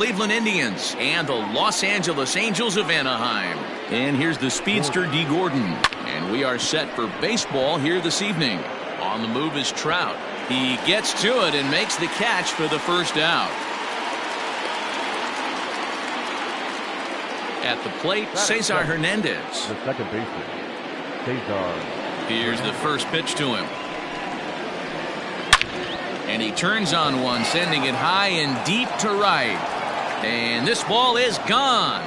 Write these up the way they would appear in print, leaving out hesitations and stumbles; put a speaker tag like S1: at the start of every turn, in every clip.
S1: Cleveland Indians and the Los Angeles Angels of Anaheim. And here's the speedster D. Gordon. And we are set for baseball here this evening. On the move is Trout. He gets to it and makes the catch for the first out. At the plate, Cesar Hernandez.
S2: The second baseman, Cesar.
S1: Here's the first pitch to him. And he turns on one, sending it high and deep to right. And this ball is gone.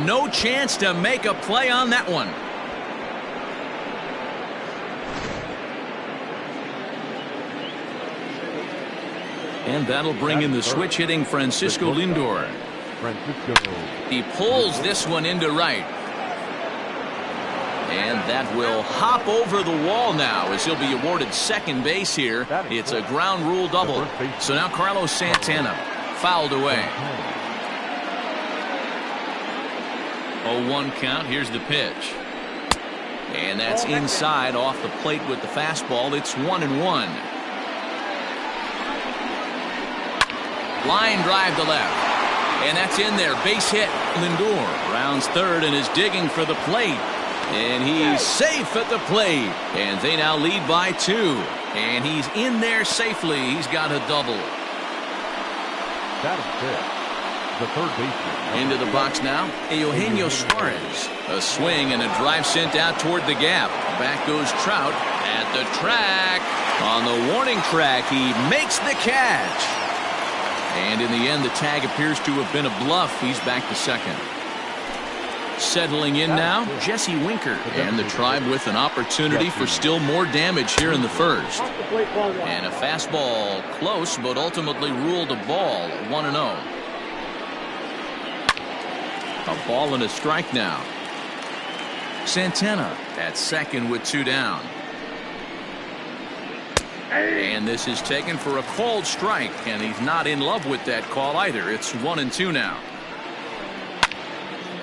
S1: No chance to make a play on that one. And that'll bring in the switch hitting Francisco Lindor. He pulls this one into right. And that will hop over the wall now as he'll be awarded second base here. It's a ground rule double. So now Carlos Santana fouled away. 0-1 count. Here's the pitch. And that's inside off the plate with the fastball. It's 1-1. Line drive to left. And that's in there. Base hit. Lindor rounds third and is digging for the plate. And he's safe at the plate. And they now lead by 2. And he's in there safely. He's got a double.
S2: That is it. The third baseman.
S1: Into the box now, Eugenio Suarez. A swing and a drive sent out toward the gap. Back goes Trout at the track. On the warning track, he makes the catch. And in the end, the tag appears to have been a bluff. He's back to second. Settling in now, Jesse Winker. And the Tribe with an opportunity for still more damage here in the first. And a fastball close, but ultimately ruled a ball. 1-0. A ball and a strike now. Santana at second with 2 down. And this is taken for a called strike, and he's not in love with that call either. It's 1-2 now.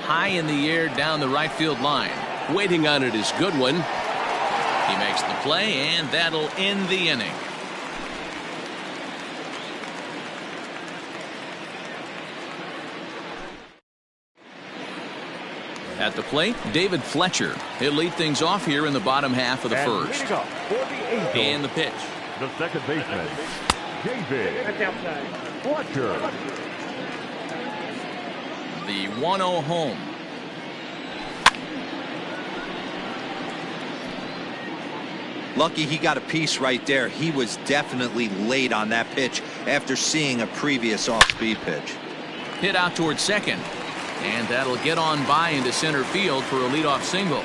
S1: High in the air down the right field line. Waiting on it is Goodwin. He makes the play, and that'll end the inning. At the plate, David Fletcher. He'll lead things off here in the bottom half of the first. And the pitch.
S2: The second baseman, David Fletcher.
S1: The 1-0 home.
S3: Lucky he got a piece right there. He was definitely late on that pitch after seeing a previous off-speed pitch.
S1: Hit out towards second. And that'll get on by into center field for a leadoff single.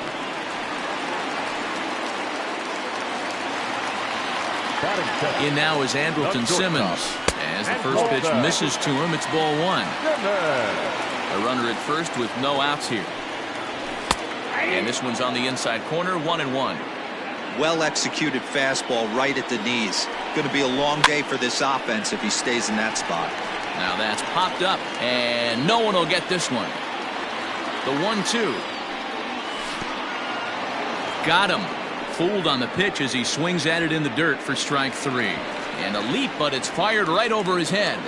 S1: In now is Andrelton Simmons. As the first pitch misses to him, it's ball 1. A runner at first with no outs here. And this one's on the inside corner, 1-1.
S3: Well executed fastball right at the knees. Going to be a long day for this offense if he stays in that spot.
S1: Now that's popped up, and no one will get this one. The 1-2. Got him. Fooled on the pitch as he swings at it in the dirt for strike 3. And a leap, but it's fired right over his head.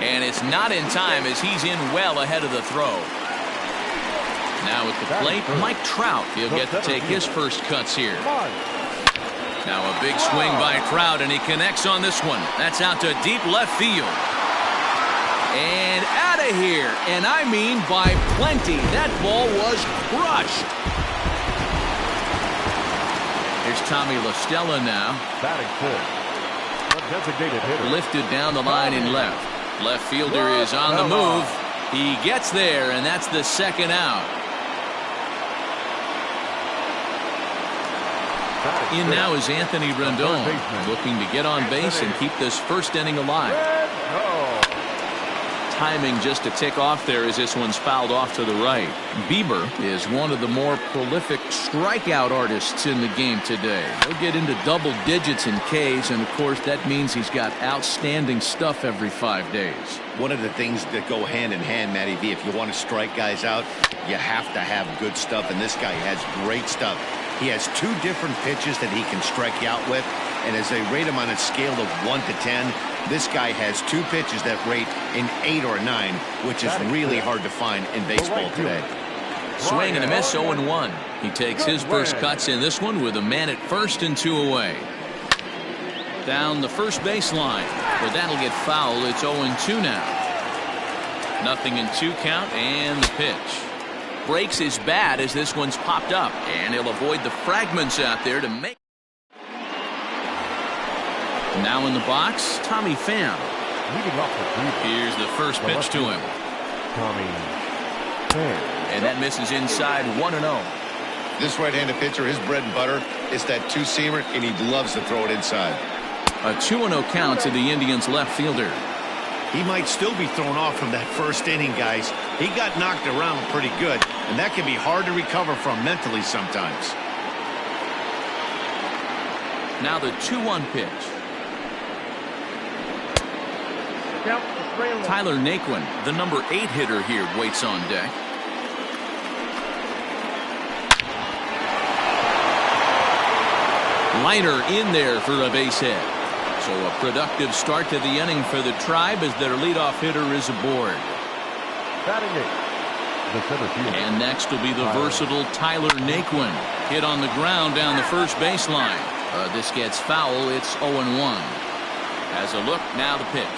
S1: And it's not in time as he's in well ahead of the throw. Now at the plate, Mike Trout. He'll get to take his first cuts here. Now a big swing by Trout, and he connects on this one. That's out to deep left field. And out of here. And I mean by plenty. That ball was crushed. Here's Tommy La Stella now.
S2: Batting fourth. The designated hitter.
S1: Lifted down the line in left. Left fielder is on the move. He gets there, and that's the second out. In now is Anthony Rendon, looking to get on base and keep this first inning alive. Timing just a tick off there as this one's fouled off to the right. Bieber is one of the more prolific strikeout artists in the game today. He'll get into double digits in Ks, and of course that means he's got outstanding stuff every 5 days.
S4: One of the things that go hand in hand, Matty V, if you want to strike guys out, you have to have good stuff, and this guy has great stuff. He has 2 different pitches that he can strike you out with, And as they rate him on a scale of 1 to 10, this guy has 2 pitches that rate an 8 or a 9, which is really hard to find in baseball today.
S1: Swing and a miss, 0-1. He takes his first cuts in this one with a man at first and 2 away. Down the first baseline, but that'll get foul. It's 0-2 now. 0-2 count, and the pitch. Breaks his bat as this one's popped up, and he'll avoid the fragments out there to make. Now in the box, Tommy Pham. Here's the first pitch to him.
S2: Tommy Pham.
S1: And that misses inside, 1-0.
S4: This right-handed pitcher, his bread and butter is that two-seamer, and he loves to throw it inside.
S1: A 2-0 count to the Indians' left fielder.
S4: He might still be thrown off from that first inning, guys. He got knocked around pretty good, and that can be hard to recover from mentally sometimes.
S1: Now the 2-1 pitch. Tyler Naquin, the number 8 hitter here, waits on deck. Liner in there for a base hit. So a productive start to the inning for the Tribe as their leadoff hitter is aboard. And next will be the versatile Tyler Naquin. Hit on the ground down the first baseline. This gets foul. It's 0-1. As a look, now the pitch.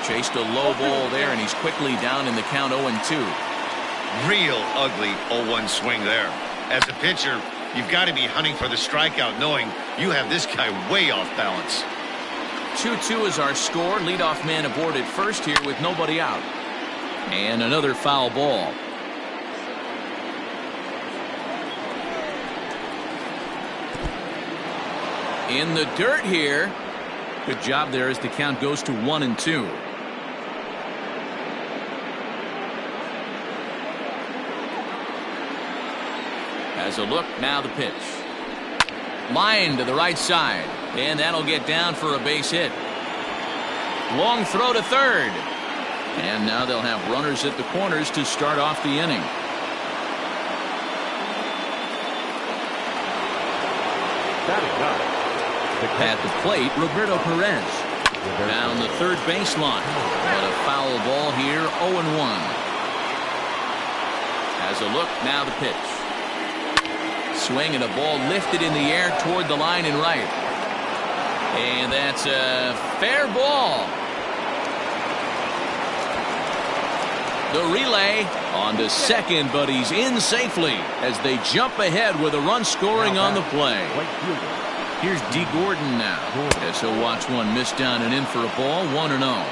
S1: Chased a low ball there, and he's quickly down in the count, 0-2.
S4: Real ugly 0-1 swing there. As a pitcher, you've got to be hunting for the strikeout, knowing you have this guy way off balance.
S1: 2-2 is our score. Leadoff man aboard at first here with nobody out. And another foul ball. In the dirt here. Good job there as the count goes to 1-2. As a look, now the pitch. Line to the right side, and that'll get down for a base hit. Long throw to third. And now they'll have runners at the corners to start off the inning. At the plate, Roberto Perez. Down the third baseline. But a foul ball here, 0-1. As a look, now the pitch. Swing and a ball lifted in the air toward the line and right. And that's a fair ball. The relay on to second, but he's in safely as they jump ahead with a run scoring on the play. Here's D. Gordon now as he'll watch one miss down and in for a ball, 1-0.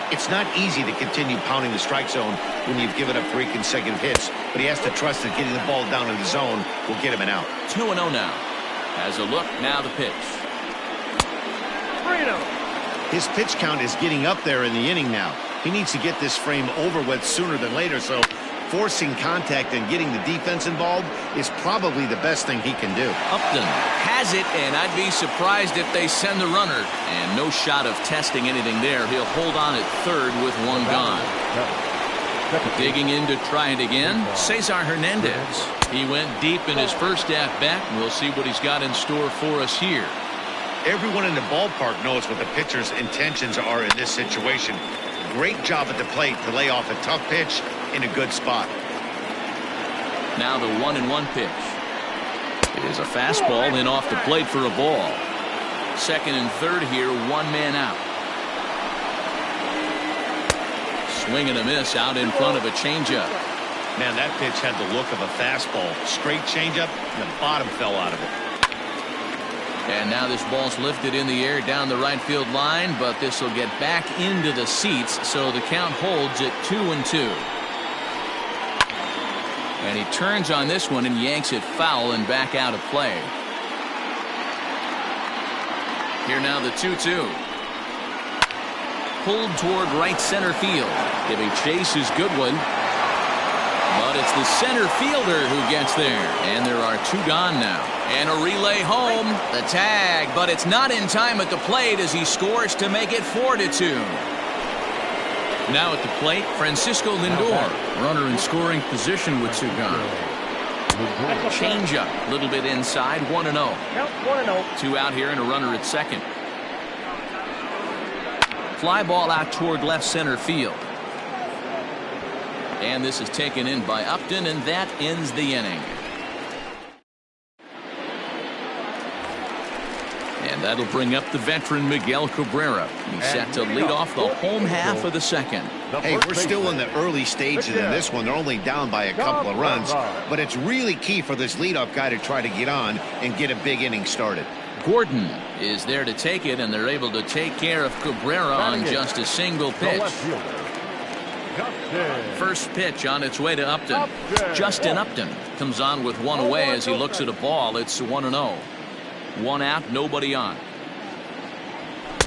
S4: It's not easy to continue pounding the strike zone when you've given up 3 consecutive hits, but he has to trust that getting the ball down in the zone will get him an out.
S1: 2-0 now. As a look, now the pitch.
S4: His pitch count is getting up there in the inning now. He needs to get this frame over with sooner than later, so forcing contact and getting the defense involved is probably the best thing he can do.
S1: Upton has it, and I'd be surprised if they send the runner. And no shot of testing anything there. He'll hold on at third with one gone. Digging in to try it again, Cesar Hernandez. He went deep in his first at-bat. We'll see what he's got in store for us here.
S4: Everyone in the ballpark knows what the pitcher's intentions are in this situation. Great job at the plate to lay off a tough pitch in a good spot.
S1: Now the 1-1 pitch. It is a fastball in off the plate for a ball. Second and third here, one man out. Swing and a miss out in front of a changeup.
S4: Man, that pitch had the look of a fastball. Straight changeup, and the bottom fell out of it.
S1: And now this ball's lifted in the air down the right field line, but this will get back into the seats, so the count holds at 2-2. And he turns on this one and yanks it foul and back out of play. Here now the 2-2. Pulled toward right center field. Giving chase is Goodwin. But it's the center fielder who gets there. And there are 2 gone now. And a relay home. The tag, but it's not in time at the plate as he scores to make it 4-2. Now at the plate, Francisco Lindor. Runner in scoring position with 2 gone. Changeup, a little bit inside, 1-0.
S5: Count 1-0.
S1: 2 out here and a runner at second. Fly ball out toward left center field. And this is taken in by Upton, and that ends the inning. And that'll bring up the veteran Miguel Cabrera. He's set to lead off the home half of the second.
S4: Hey, we're still in the early stages in this one. They're only down by a couple of runs, but it's really key for this leadoff guy to try to get on and get a big inning started.
S1: Gordon is there to take it, and they're able to take care of Cabrera on just a single pitch. First pitch on its way to Upton. Justin Upton comes on with one away as he looks at a ball. It's 1-0. 1 out, nobody on.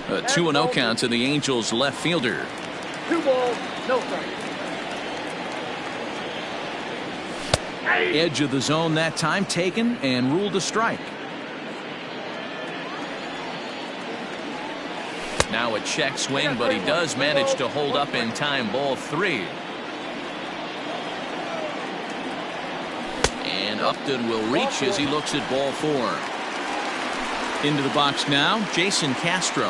S1: A 2-0 count to the Angels left fielder.
S5: 2 balls, no strikes.
S1: Edge of the zone that time taken and ruled a strike. Now a check swing, but he does manage to hold up in time. Ball 3. And Upton will reach as he looks at ball 4. Into the box now, Jason Castro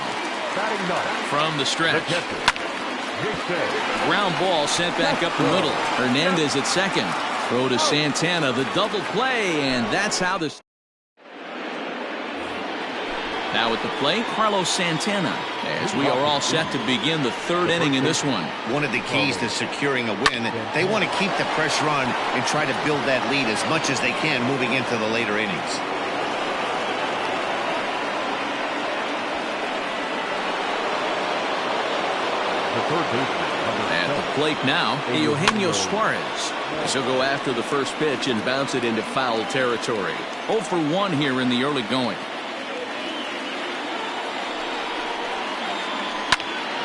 S1: from the stretch. Ground ball sent back up the middle. Hernandez at second. Throw to Santana, the double play, and that's how this. Now at the plate, Carlos Santana, as we are all set to begin the third inning in this one.
S4: One of the keys to securing a win, they want to keep the pressure on and try to build that lead as much as they can moving into the later innings.
S1: At the plate now, Eugenio Suarez. He'll go after the first pitch and bounce it into foul territory. 0 for 1 here in the early going.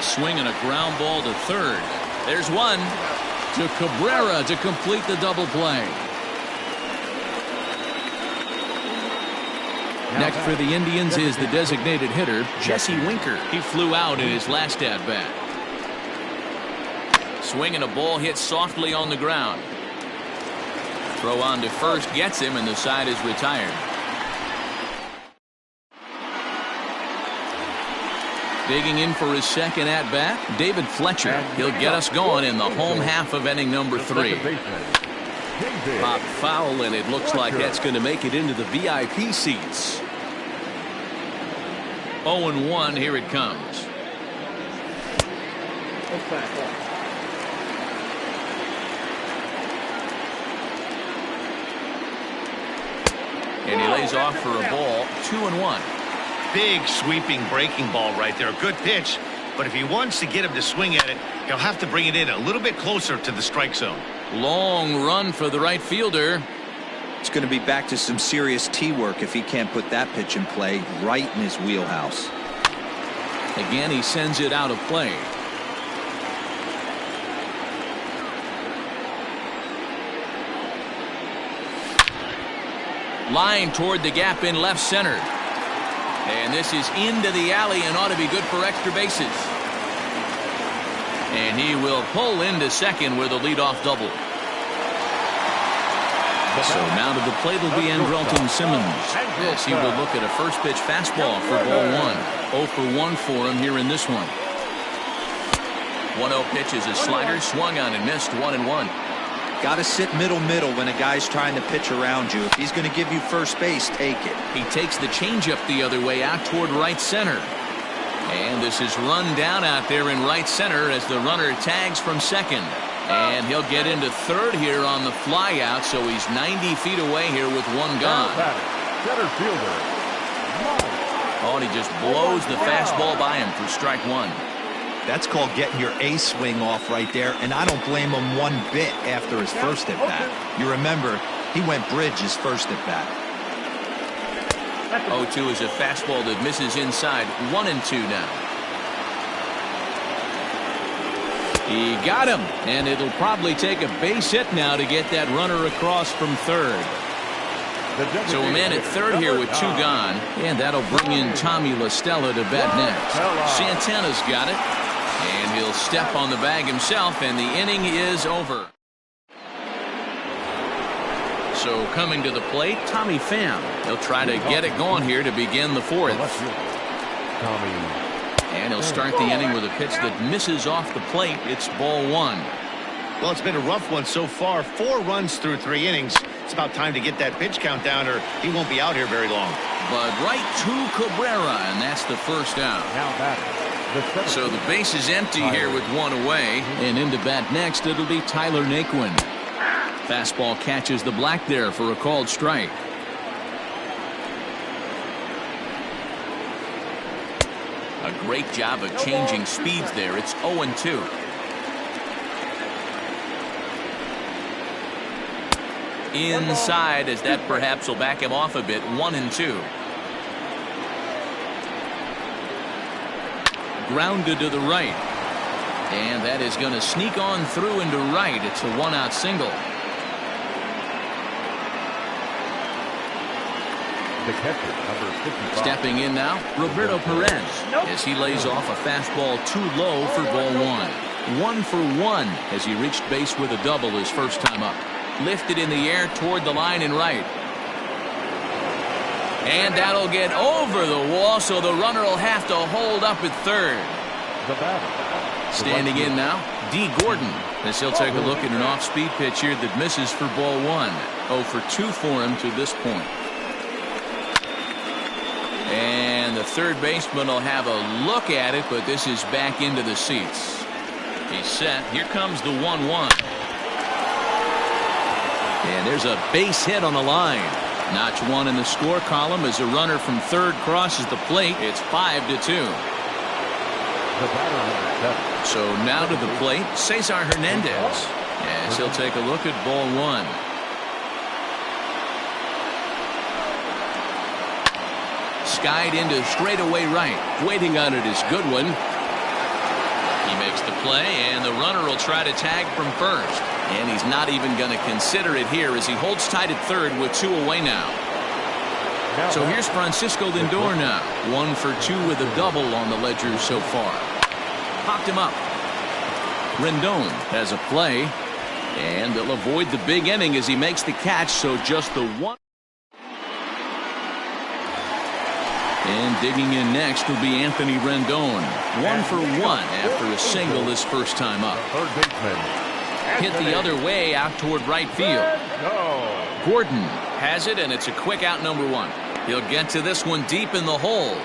S1: Swing and a ground ball to third. There's one to Cabrera to complete the double play. Next for the Indians is the designated hitter, Jesse Winker. He flew out in his last at-bat. Swing and a ball hit softly on the ground. Throw on to first gets him, and the side is retired. Digging in for his second at-bat, David Fletcher. He'll get us going in the home half of inning number 3. Pop foul, and it looks like that's going to make it into the VIP seats. 0-1, here it comes. And he lays off for a ball, 2-1.
S4: Big sweeping breaking ball right there. A good pitch, but if he wants to get him to swing at it, he'll have to bring it in a little bit closer to the strike zone.
S1: Long run for the right fielder.
S3: It's going to be back to some serious tee work if he can't put that pitch in play right in his wheelhouse.
S1: Again, he sends it out of play. Line toward the gap in left center. And this is into the alley and ought to be good for extra bases. And he will pull into second with a leadoff double. So now to the plate will be Andrelton Simmons, as he will look at a first pitch fastball for ball 1. 0 for 1 for him here in this one. 1-0 pitch is a slider, swung on and missed. 1-1.
S3: Got to sit middle when a guy's trying to pitch around you. If he's going to give you first base, take it.
S1: He takes the changeup the other way out toward right center. And this is run down out there in right center as the runner tags from second. And he'll get into third here on the fly out, so he's 90 feet away here with one gone.
S2: Center fielder.
S1: Oh, and he just blows the fastball by him for strike 1.
S3: That's called getting your A swing off right there, and I don't blame him one bit after his first at bat. You remember, he went bridge his first at bat.
S1: 0-2 is a fastball that misses inside. 1-2 now. He got him, and it'll probably take a base hit now to get that runner across from third. So a man at third here with 2 gone, and that'll bring in Tommy La Stella to bat next. Santana's got it, and he'll step on the bag himself, and the inning is over. So coming to the plate, Tommy Pham. He'll try to get it going here to begin the fourth. And he'll start the inning with a pitch that misses off the plate. It's ball one.
S4: Well, it's been a rough one so far. 4 runs through 3 innings. It's about time to get that pitch count down or he won't be out here very long.
S1: But right to Cabrera, and that's the first out. So the base is empty here with 1 away. And into bat next, it'll be Tyler Naquin. Fastball catches the black there for a called strike. A great job of changing speeds there. It's 0-2. Inside, as that perhaps will back him off a bit. 1-2. Grounded to the right. And that is going to sneak on through into right. It's a 1-out single.
S2: The catcher, number 55.
S1: Stepping in now, Roberto Perez, as he lays off a fastball too low for ball one. 1 for 1 as he reached base with a double his first time up. Lifted in the air toward the line and right. And that'll get over the wall, so the runner will have to hold up at third. Standing in now, D. Gordon, as he'll take a look at an off-speed pitch here that misses for ball one. 0 for 2 for him to this point. And the third baseman will have a look at it, but this is back into the seats. He's set. Here comes the 1-1. And there's a base hit on the line. Notch 1 in the score column as a runner from third crosses the plate. It's 5-2. So now to the plate, Cesar Hernandez, as he'll take a look at ball one. Skied into straightaway right. Waiting on it is Goodwin. He makes the play, and the runner will try to tag from first. And he's not even going to consider it here as he holds tight at third with 2 away now. So here's Francisco Lindor now. 1 for 2 with a double on the ledger so far. Popped him up. Rendon has a play, and they'll avoid the big inning as he makes the catch, so just the one. And digging in next will be Anthony Rendon. 1 for 1 after a single his first time up.
S2: Third baseman.
S1: Hit the other way out toward right field. Gordon has it, and it's a quick out number 1. He'll get to this one deep in the hole.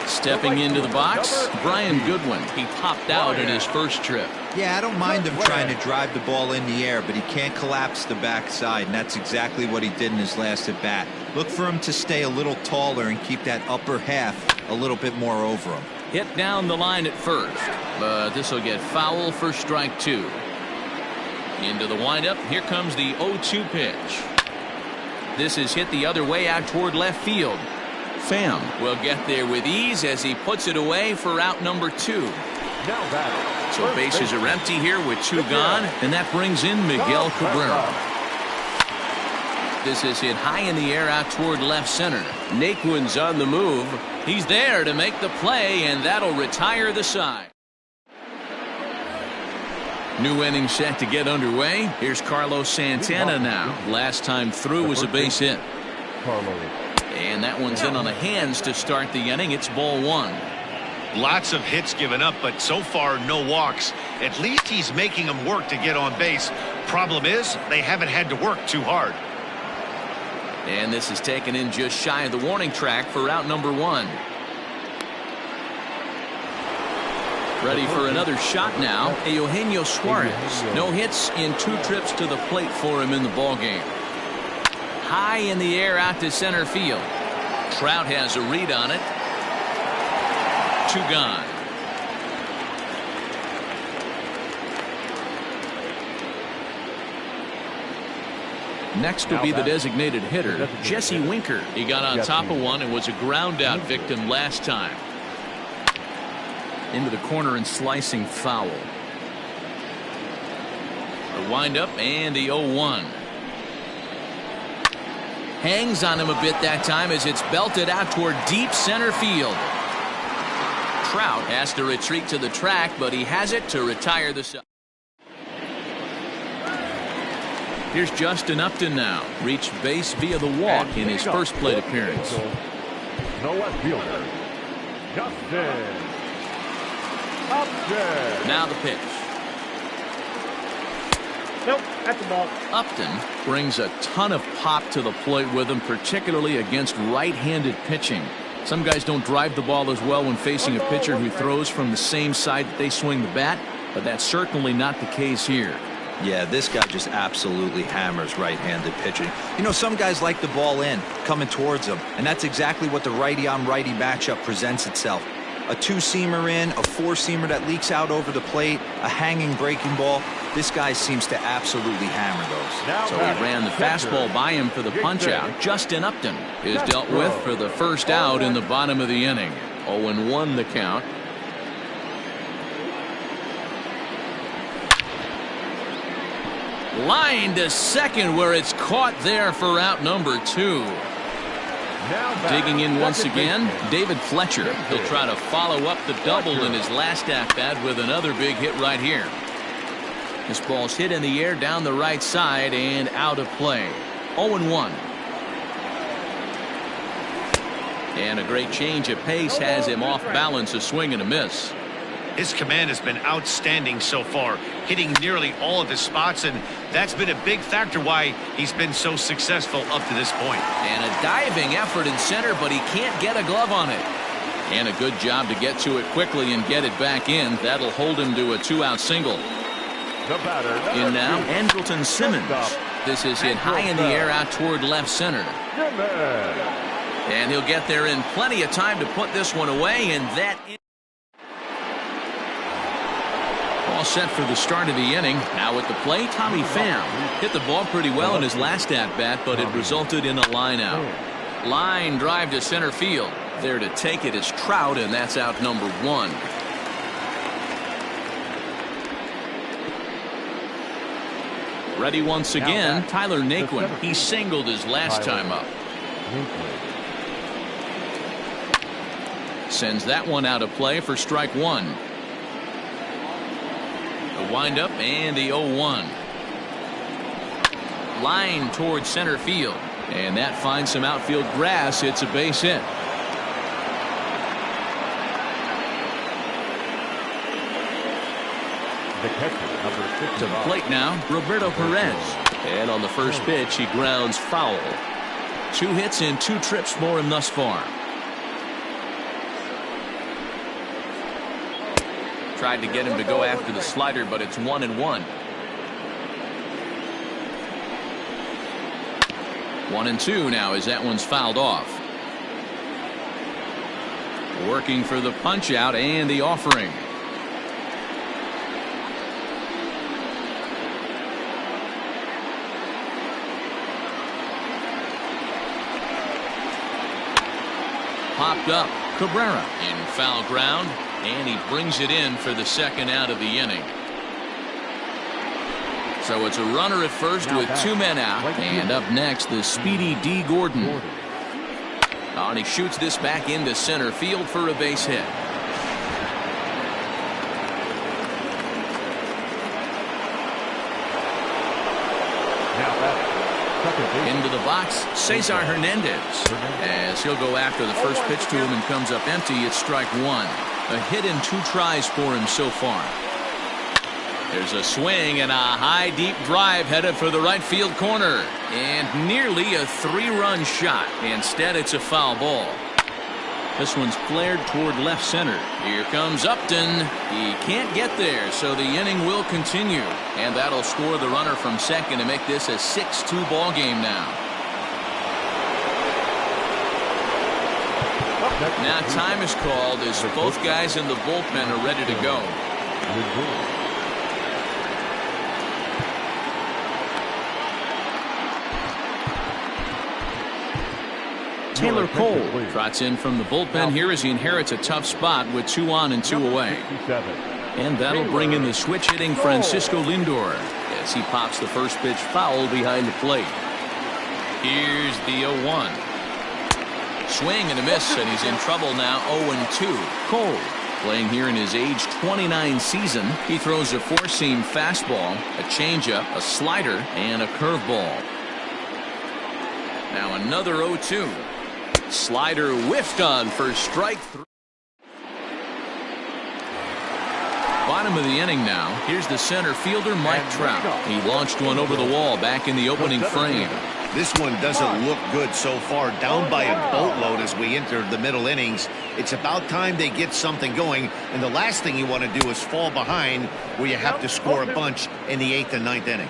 S1: Stepping into the box, Brian Goodwin. He popped out at his first trip.
S3: Yeah, I don't mind him trying to drive the ball in the air, but he can't collapse the backside, and that's exactly what he did in his last at bat. Look for him to stay a little taller and keep that upper half a little bit more over him.
S1: Hit down the line at first, but this will get foul for strike 2. Into the windup, here comes the 0-2 pitch. This is hit the other way out toward left field. Pham will get there with ease as he puts it away for out number 2. So bases are empty here with 2 gone, and that brings in Miguel Cabrera. This is hit high in the air out toward left center. Naquin's on the move. He's there to make the play, and that'll retire the side. New inning set to get underway. Here's Carlos Santana now. Last time through was a base hit. And that one's in on the hands to start the inning. It's ball 1.
S4: Lots of hits given up, but so far no walks. At least he's making them work to get on base. Problem is, they haven't had to work too hard.
S1: And this is taken in just shy of the warning track for out number 1. Ready for another shot now. Eugenio Suarez. No hits in 2 trips to the plate for him in the ballgame. High in the air out to center field. Trout has a read on it. 2 gone. Next will be the designated hitter, Jesse Winker. He got on top of one and was a ground out victim last time. Into the corner and slicing foul. The windup and the 0-1. Hangs on him a bit that time as it's belted out toward deep center field. Trout has to retreat to the track, but he has it to retire the side. Here's Justin Upton now. Reached base via the walk in his first plate appearance.
S2: The left fielder, Justin Upton.
S1: Now the pitch.
S5: Nope, that's the ball.
S1: Upton brings a ton of pop to the plate with him, particularly against right-handed pitching. Some guys don't drive the ball as well when facing a pitcher who throws from the same side that they swing the bat, but that's certainly not the case here.
S3: Yeah, this guy just absolutely hammers right-handed pitching. You know, some guys like the ball in, coming towards them, and that's exactly what the righty-on-righty matchup presents itself. A two-seamer in, a four-seamer that leaks out over the plate, a hanging breaking ball. This guy seems to absolutely hammer those.
S1: So he ran the fastball by him for the punch-out. Justin Upton is dealt with for the first out in the bottom of the inning. 0-1 the count. Line to second where it's caught there for out number 2. Digging in once again, David Fletcher. He'll try to follow up the double in his last at-bat with another big hit right here. This ball's hit in the air down the right side and out of play. 0-1. And a great change of pace has him off balance, a swing and a miss.
S4: His command has been outstanding so far, hitting nearly all of his spots, and that's been a big factor why he's been so successful up to this point.
S1: And a diving effort in center, but he can't get a glove on it. And a good job to get to it quickly and get it back in. That'll hold him to a 2-out single. In now, Andrelton Simmons. This is hit high in the air out toward left center. And he'll get there in plenty of time to put this one away, and that is all set for the start of the inning. Now at the plate, Tommy Pham hit the ball pretty well in his last at-bat, but it resulted in a line out. Line drive to center field. There to take it is Trout, and that's out number 1. Ready once again, Tyler Naquin. He singled his last time up. Sends that one out of play for strike 1. The windup and the 0-1. Line towards center field. And that finds some outfield grass. It's a base hit. To the plate now, Roberto Perez. And on the first pitch, he grounds foul. 2 hits and 2 trips for him thus far. Tried to get him to go after the slider, but it's 1-1. 1-2 now as that one's fouled off. Working for the punch out and the offering. Popped up. Cabrera in foul ground, and he brings it in for the second out of the inning. So it's a runner at first with 2 men out, and up next the speedy D. Gordon. Oh, and he shoots this back into center field for a base hit. Into the box, Cesar Hernandez. As he'll go after the first pitch to him and comes up empty, it's strike 1. A hit in 2 tries for him so far. There's a swing and a high deep drive headed for the right field corner. And nearly a 3-run shot. Instead, it's a foul ball. This one's flared toward left center. Here comes Upton. He can't get there, so the inning will continue. And that'll score the runner from second to make this a 6-2 ball game now. Now time is called as both guys in the bullpen are ready to go. Taylor Cole trots in from the bullpen here as he inherits a tough spot with 2 on and 2 away. And that'll bring in the switch hitting Francisco Lindor as he pops the first pitch foul behind the plate. Here's the 0-1. Swing and a miss, and he's in trouble now. 0-2. Cole Playing here in his age 29 season, he throws a four-seam fastball, a changeup, a slider, and a curveball. Now another 0-2. Slider whiffed on for strike 3. Bottom of the inning now. Here's the center fielder, Mike Trout. He launched one over the wall back in the opening frame.
S4: This one doesn't look good so far. Down by a boatload as we enter the middle innings. It's about time they get something going. And the last thing you want to do is fall behind where you have to score a bunch in the 8th and 9th inning.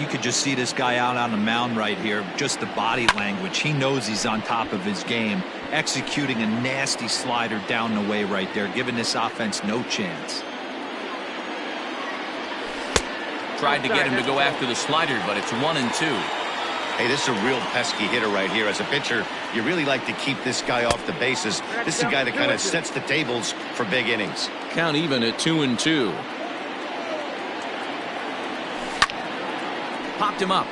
S3: You could just see this guy out on the mound right here. Just the body language. He knows he's on top of his game. Executing a nasty slider down the way right there. Giving this offense no chance.
S1: Tried to get him to go after the slider, but it's 1-2.
S4: Hey, this is a real pesky hitter right here. As a pitcher, you really like to keep this guy off the bases. This is a guy that kind of sets the tables for big innings.
S1: Count even at 2-2. Popped him up.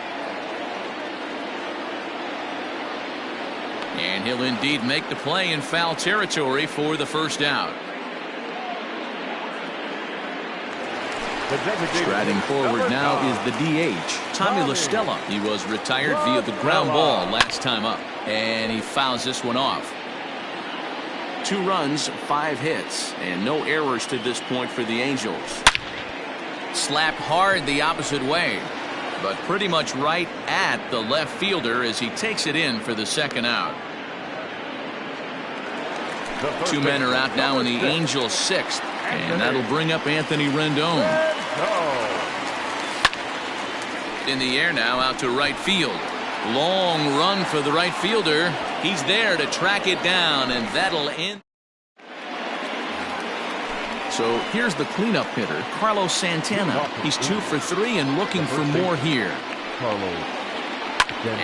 S1: And he'll indeed make the play in foul territory for the first out. Striding forward now is the DH, Tommy La Stella. He was retired via the ground ball last time up, and he fouls this one off. 2 runs, 5 hits, and no errors to this point for the Angels. Slapped hard the opposite way, but pretty much right at the left fielder as he takes it in for the second out. 2 men are out now in the Angels' 6th, and that'll bring up Anthony Rendon. In the air now out to right field. Long run for the right fielder. He's there to track it down, and that'll end. So here's the cleanup hitter, Carlos Santana. He's 2 for 3 and looking for more here.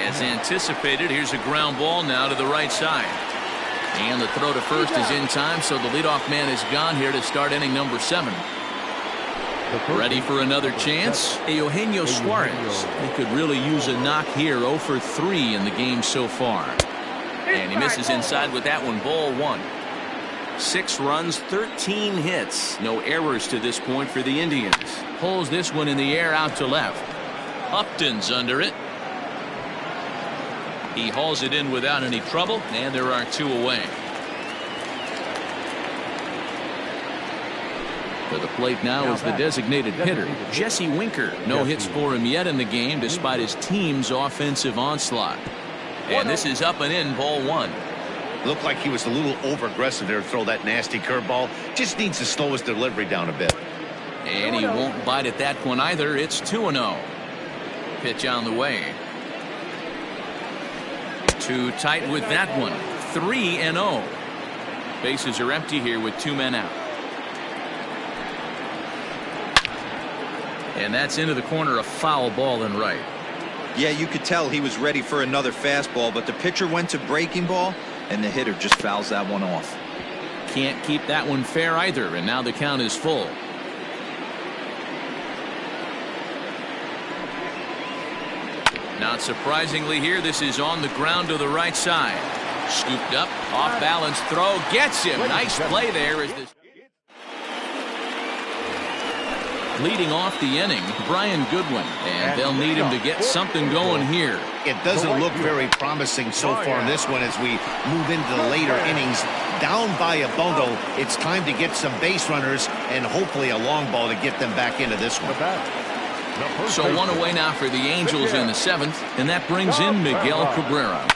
S1: As anticipated, here's a ground ball now to the right side. And the throw to first is in time, so the leadoff man is gone here to start inning number 7. Ready for another chance? Eugenio Suarez. He could really use a knock here. 0 for 3 in the game so far. And he misses inside with that one. Ball 1. 6 runs, 13 hits. No errors to this point for the Indians. Pulls this one in the air out to left. Upton's under it. He hauls it in without any trouble, and there are 2 away. To the plate now is the designated hitter, Jesse Winker. No hits for him yet in the game despite his team's offensive onslaught. And this is up and in, ball 1.
S4: Looked like he was a little over-aggressive there to throw that nasty curveball. Just needs to slow his delivery down a bit.
S1: And he won't bite at that one either. It's 2-0. Pitch on the way. Too tight with that one. 3-0. Bases are empty here with 2 men out. And that's into the corner, a foul ball and right.
S3: Yeah, you could tell he was ready for another fastball, but the pitcher went to breaking ball, and the hitter just fouls that one off.
S1: Can't keep that one fair either, and now the count is full. Not surprisingly here, this is on the ground to the right side. Scooped up, off balance throw, gets him. Nice play there as this. Leading off the inning, Brian Goodwin, and they'll need him to get something going here.
S4: It doesn't look very promising so far in this one as we move into the later innings. Down by a bundle, it's time to get some base runners and hopefully a long ball to get them back into this one.
S1: So 1 away now for the Angels in the 7th, and that brings in Miguel Cabrera.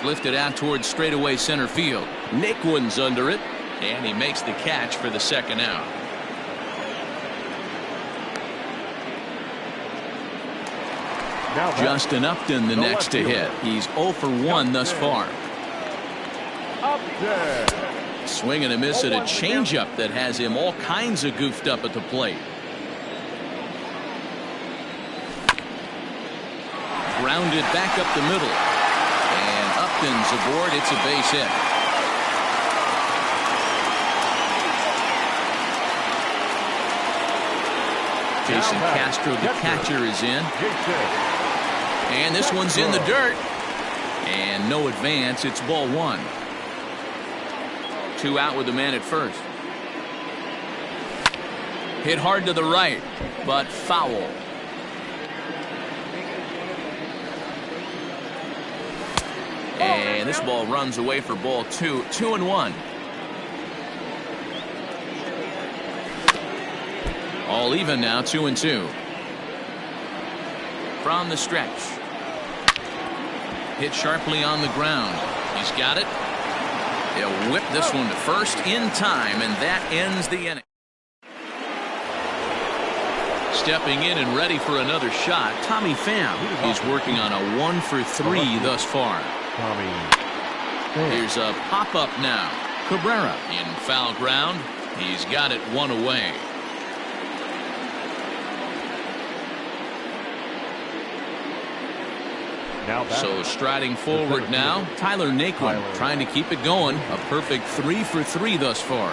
S1: Lifted out towards straightaway center field. Naquin's under it, and he makes the catch for the second out. Justin Upton the next to hit. He's 0 for 1 thus far. Swing and a miss at a changeup that has him all kinds of goofed up at the plate. Grounded back up the middle. And Upton's aboard. It's a base hit. Jason Castro, the catcher, is in. And this one's in the dirt. And no advance. It's ball 1. 2 out with the man at first. Hit hard to the right, but foul. And this ball runs away for ball 2. 2-1. All even now, 2-2. From the stretch. Hit sharply on the ground. He's got it. He'll whip this one to first in time, and that ends the inning. Stepping in and ready for another shot, Tommy Pham. He's working on a 1-for-3 thus far. Here's a pop-up now. Cabrera in foul ground. He's got it one away. So striding forward now, Tyler Naquin trying to keep it going. A perfect 3-for-3 thus far.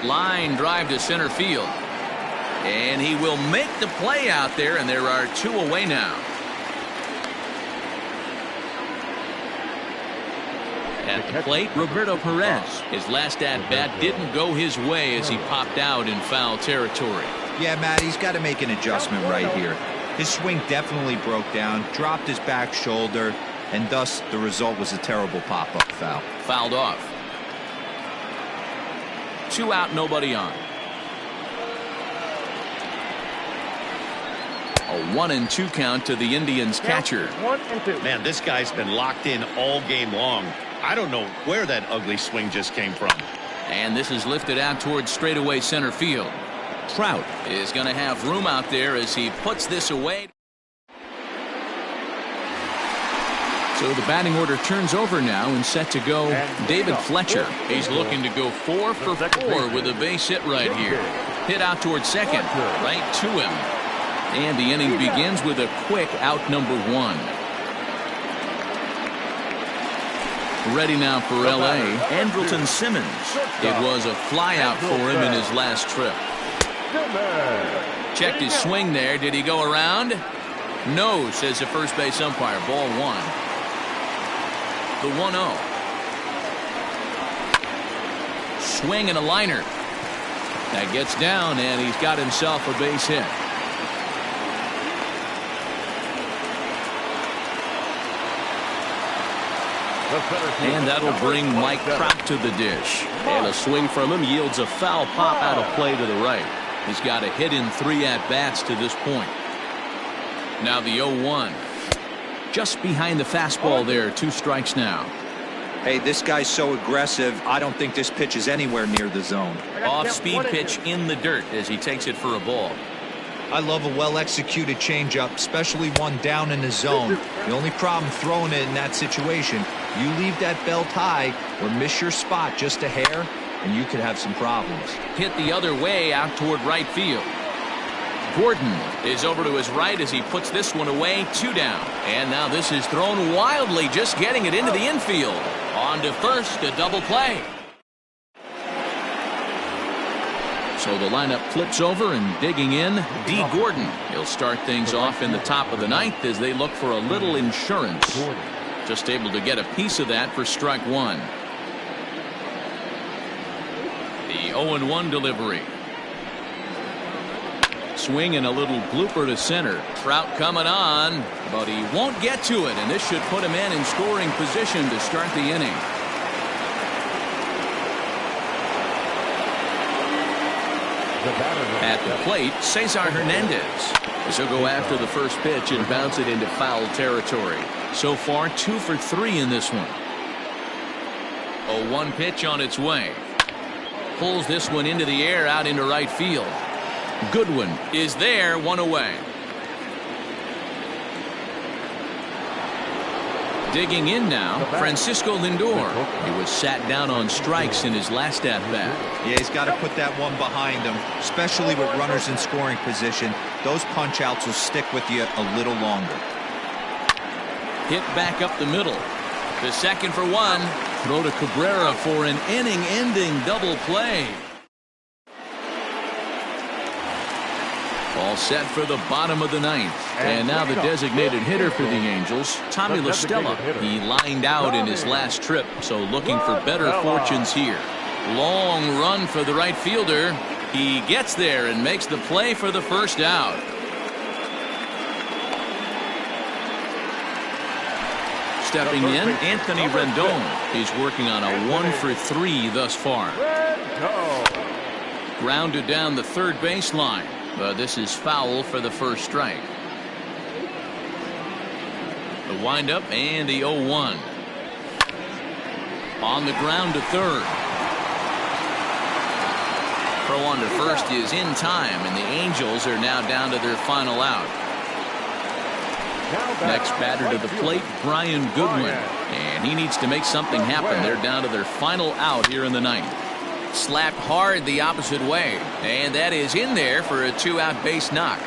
S1: Line drive to center field. And he will make the play out there, and there are 2 away now. At the plate, Roberto Perez. His last at-bat didn't go his way as he popped out in foul territory.
S3: Yeah, Matt, he's got to make an adjustment right here. His swing definitely broke down, dropped his back shoulder, and thus the result was a terrible pop-up foul.
S1: Fouled off. 2 out, nobody on. A 1-2 count to the Indians catcher.
S5: 1-2.
S4: Man, this guy's been locked in all game long. I don't know where that ugly swing just came from.
S1: And this is lifted out towards straightaway center field. Trout is going to have room out there as he puts this away. So the batting order turns over now and set to go David Fletcher. He's looking to go 4 for 4 with a base hit right here. Hit out towards second, right to him. And the inning begins with a quick out number 1. Ready now for LA, Andrelton Simmons. It was a flyout for him in his last trip. Checked his swing there. Did he go around? No, says the first base umpire. Ball 1. The 1-0. Swing and a liner. That gets down, and he's got himself a base hit. And that'll bring Mike Trout to the dish. And a swing from him yields a foul pop out of play to the right. He's got a hit in 3 at-bats to this point. Now the 0-1. Just behind the fastball there. 2 strikes now.
S3: Hey, this guy's so aggressive, I don't think this pitch is anywhere near the zone.
S1: Off-speed pitch in the dirt as he takes it for a ball.
S3: I love a well-executed changeup, especially one down in the zone. The only problem throwing it in that situation, you leave that belt high or miss your spot just a hair, and you could have some problems.
S1: Hit the other way out toward right field. Gordon is over to his right as he puts this one away. 2 down. And now this is thrown wildly, just getting it into the infield. On to first, a double play. So the lineup flips over, and digging in, D. Gordon. He'll start things off in the top of the 9th as they look for a little insurance. Just able to get a piece of that for strike 1. The 0-1 delivery. Swing and a little blooper to center. Trout coming on, but he won't get to it, and this should put him in scoring position to start the inning. At the plate, Cesar Hernandez. He'll go after the first pitch and bounce it into foul territory. So far, 2 for 3 in this one. 0-1 pitch on its way. Pulls this one into the air out into right field. Goodwin is there, 1 away. Digging in now, Francisco Lindor. He was sat down on strikes in his last at-bat.
S3: Yeah, he's got to put that one behind him, especially with runners in scoring position. Those punch-outs will stick with you a little longer.
S1: Hit back up the middle. The second for 1. Throw to Cabrera for an inning-ending double play. All set for the bottom of the 9th. And now the designated hitter for the Angels, Tommy La Stella. He lined out in his last trip, so looking for better fortunes here. Long run for the right fielder. He gets there and makes the play for the first out. Stepping in, Anthony Rendon. He's working on a 1-for-3 thus far. Grounded down the third baseline, but this is foul for the first strike. The windup and the 0-1. On the ground to third. Throw on to first is in time, and the Angels are now down to their final out. Next batter to the plate, Brian Goodwin, and he needs to make something happen. They're down to their final out here in the ninth. Slapped hard the opposite way, and that is in there for a 2-out base knock.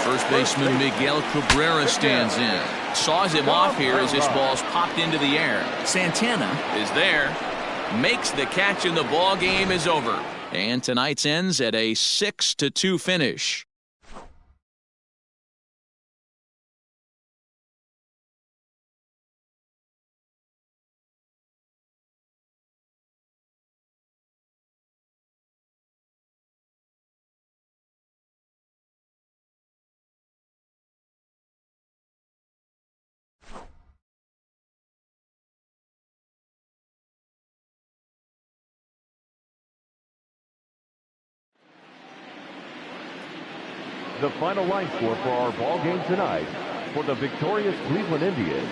S1: First baseman Miguel Cabrera stands in. Saws him off here as this ball's popped into the air. Santana is there. Makes the catch, and the ball game is over. And tonight's ends at a 6-2 finish.
S2: The final line score for our ball game tonight: for the victorious Cleveland Indians,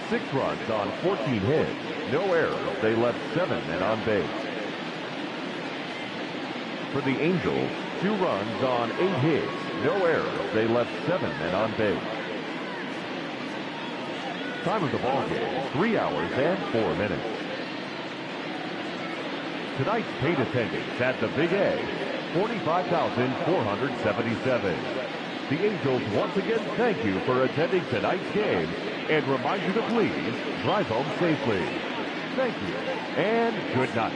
S2: 6 runs on 14 hits, no errors. They left 7 men on base. For the Angels, 2 runs on 8 hits, no errors. They left 7 men on base. Time of the ball game: 3 hours and 4 minutes. Tonight's paid attendance at the Big A: 45,477. The Angels once again thank you for attending tonight's game and remind you to please drive home safely. Thank you and good night.